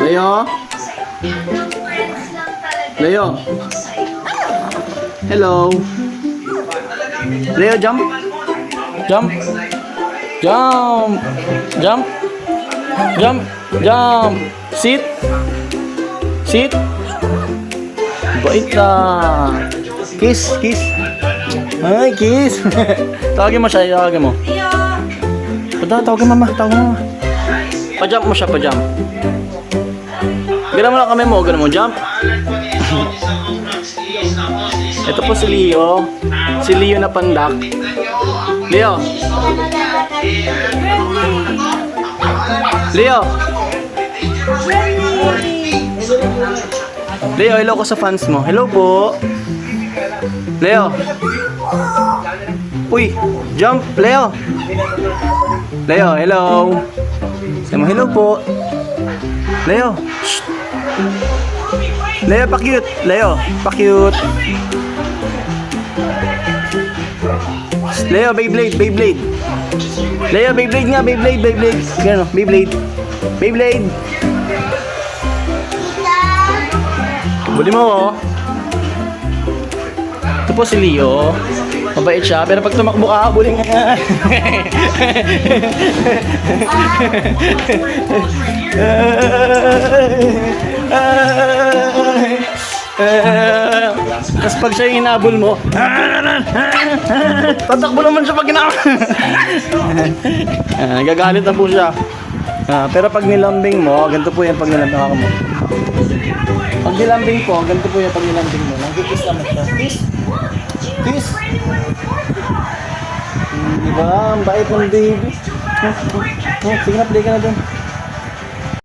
Leo? Leo? Hello? Leo, jump? Jump? Jump! Jump! Jump! Jump! Sit! Sit! Bait na! Kiss! Kiss! Ay, kiss! Tawagin mo siya, tawagin mo. Tawagin mama, tawagin mama. Pa-jump mo siya, pa-jump. Gano'n mo lang kami mo, gano'n mo, jump. Ito po si Leo. Si Leo na pandak. Leo. Leo. Leo, hello ko sa fans mo. Hello po. Leo. Uy, jump, Leo. Leo, hello. Sabi mo, hello po. Leo. Shh. Leo, pa-cute. Leo, pa-cute. Leo, Beyblade, Beyblade. Leo, Beyblade nga, Beyblade, Beyblade. Gano, Beyblade. Beyblade. Buli mo, oh. Ito po si Leo. Mabait siya, pero pag tumakbo ka, buling nga. Tapos pag siya hinabol mo, tatakbo naman siya pag hinabol. Gagalit na po siya. Pero pag nilambing mo, ganito po yan pag nilambing mo. Pag nilambing po, ganito po yan pag nilambing mo. Nag-kiss naman siya. Kiss! Kiss! Diba? Ang bait ng baby. Sige na, play ka na dun.